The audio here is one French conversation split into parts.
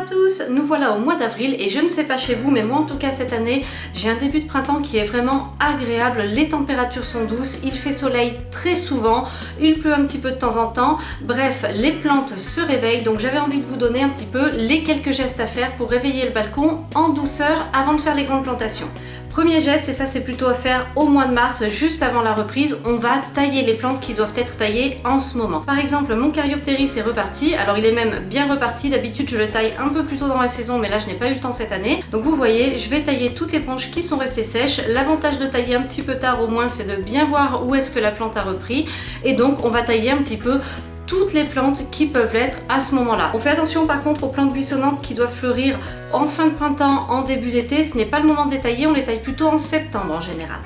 tous, nous voilà au mois d'avril et je ne sais pas chez vous, mais moi en tout cas cette année, j'ai un début de printemps qui est vraiment agréable, les températures sont douces, il fait soleil très souvent, il pleut un petit peu de temps en temps, bref, les plantes se réveillent, donc j'avais envie de vous donner un petit peu les quelques gestes à faire pour réveiller le balcon en douceur avant de faire les grandes plantations. Premier geste, et ça c'est plutôt à faire au mois de mars, juste avant la reprise, on va tailler les plantes qui doivent être taillées en ce moment. Par exemple, mon Caryopteris est reparti, alors il est même bien reparti, d'habitude je le taille un peu plus tôt dans la saison, mais là je n'ai pas eu le temps cette année. Donc vous voyez, je vais tailler toutes les branches qui sont restées sèches. L'avantage de tailler un petit peu tard au moins, c'est de bien voir où est-ce que la plante a repris, et donc on va tailler un petit peu toutes les plantes qui peuvent l'être à ce moment-là. On fait attention par contre aux plantes buissonnantes qui doivent fleurir en fin de printemps, en début d'été. Ce n'est pas le moment de les tailler, on les taille plutôt en septembre en général.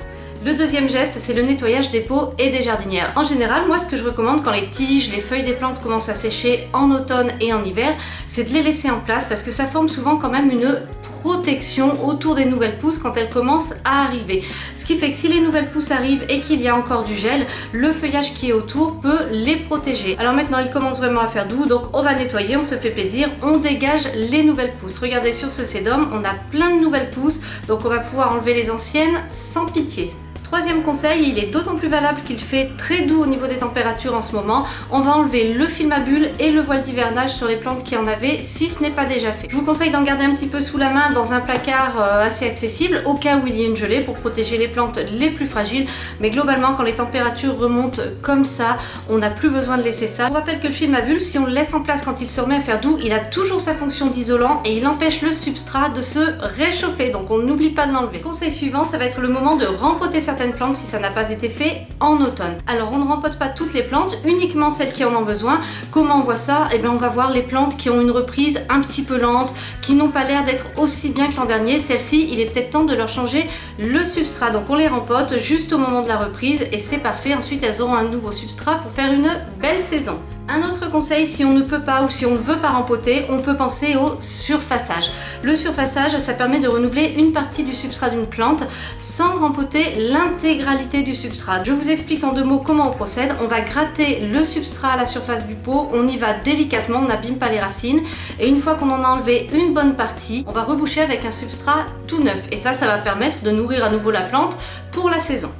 Le deuxième geste, c'est le nettoyage des pots et des jardinières. En général, moi ce que je recommande quand les tiges, les feuilles des plantes commencent à sécher en automne et en hiver, c'est de les laisser en place parce que ça forme souvent quand même une protection autour des nouvelles pousses quand elles commencent à arriver. Ce qui fait que si les nouvelles pousses arrivent et qu'il y a encore du gel, le feuillage qui est autour peut les protéger. Alors maintenant, il commence vraiment à faire doux, donc on va nettoyer, on se fait plaisir, on dégage les nouvelles pousses. Regardez sur ce sédum, on a plein de nouvelles pousses, donc on va pouvoir enlever les anciennes sans pitié. Troisième conseil, il est d'autant plus valable qu'il fait très doux au niveau des températures en ce moment. On va enlever le film à bulles et le voile d'hivernage sur les plantes qui en avaient si ce n'est pas déjà fait. Je vous conseille d'en garder un petit peu sous la main dans un placard assez accessible au cas où il y ait une gelée pour protéger les plantes les plus fragiles. Mais globalement, quand les températures remontent comme ça, on n'a plus besoin de laisser ça. Je vous rappelle que le film à bulles, si on le laisse en place quand il se remet à faire doux, il a toujours sa fonction d'isolant et il empêche le substrat de se réchauffer. Donc on n'oublie pas de l'enlever. Conseil suivant, ça va être le moment de rempoter certaines plantes si ça n'a pas été fait en automne. Alors on ne rempote pas toutes les plantes, uniquement celles qui en ont besoin. Comment on voit ça? Eh bien on va voir les plantes qui ont une reprise un petit peu lente, qui n'ont pas l'air d'être aussi bien que l'an dernier. Celles-ci, il est peut-être temps de leur changer le substrat. Donc on les rempote juste au moment de la reprise et c'est parfait. Ensuite elles auront un nouveau substrat pour faire une belle saison. Un autre conseil, si on ne peut pas ou si on ne veut pas rempoter, on peut penser au surfaçage. Le surfaçage, ça permet de renouveler une partie du substrat d'une plante sans rempoter l'intégralité du substrat. Je vous explique en deux mots comment on procède. On va gratter le substrat à la surface du pot, on y va délicatement, on n'abîme pas les racines. Et une fois qu'on en a enlevé une bonne partie, on va reboucher avec un substrat tout neuf. Et ça va permettre de nourrir à nouveau la plante pour la saison.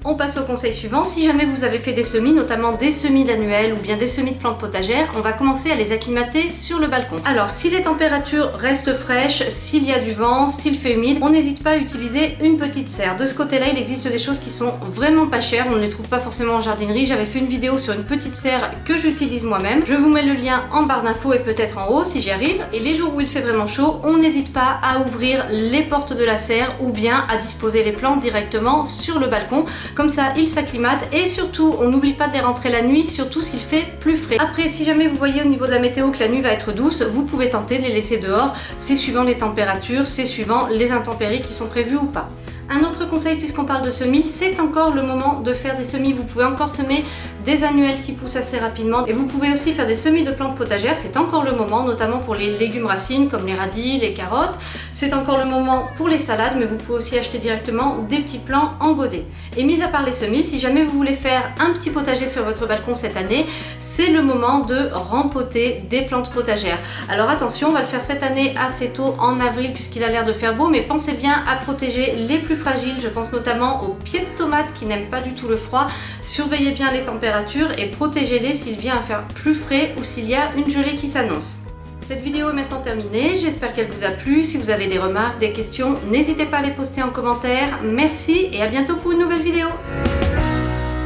On passe au conseil suivant. Si jamais vous avez fait des semis, notamment des semis d'annuels ou bien des semis de plantes potagères, on va commencer à les acclimater sur le balcon. Alors si les températures restent fraîches, s'il y a du vent, s'il fait humide, on n'hésite pas à utiliser une petite serre. De ce côté-là, il existe des choses qui sont vraiment pas chères, on ne les trouve pas forcément en jardinerie. J'avais fait une vidéo sur une petite serre que j'utilise moi-même. Je vous mets le lien en barre d'infos et peut-être en haut si j'y arrive. Et les jours où il fait vraiment chaud, on n'hésite pas à ouvrir les portes de la serre ou bien à disposer les plantes directement sur le balcon. Comme ça, ils s'acclimatent et surtout, on n'oublie pas de les rentrer la nuit, surtout s'il fait plus frais. Après, si jamais vous voyez au niveau de la météo que la nuit va être douce, vous pouvez tenter de les laisser dehors. C'est suivant les températures, c'est suivant les intempéries qui sont prévues ou pas. Un autre conseil, puisqu'on parle de semis, c'est encore le moment de faire des semis. Vous pouvez encore semer des annuels qui poussent assez rapidement et vous pouvez aussi faire des semis de plantes potagères. C'est encore le moment, notamment pour les légumes racines comme les radis, les carottes. C'est encore le moment pour les salades, mais vous pouvez aussi acheter directement des petits plants en godet. Et mis à part les semis, si jamais vous voulez faire un petit potager sur votre balcon cette année, c'est le moment de rempoter des plantes potagères. Alors attention, on va le faire cette année assez tôt en avril puisqu'il a l'air de faire beau, mais pensez bien à protéger les plus fragiles. Je pense notamment aux pieds de tomates qui n'aiment pas du tout le froid. Surveillez bien les températures et protégez-les s'il vient à faire plus frais ou s'il y a une gelée qui s'annonce. Cette vidéo est maintenant terminée, j'espère qu'elle vous a plu. Si vous avez des remarques, des questions, n'hésitez pas à les poster en commentaire. Merci et à bientôt pour une nouvelle vidéo.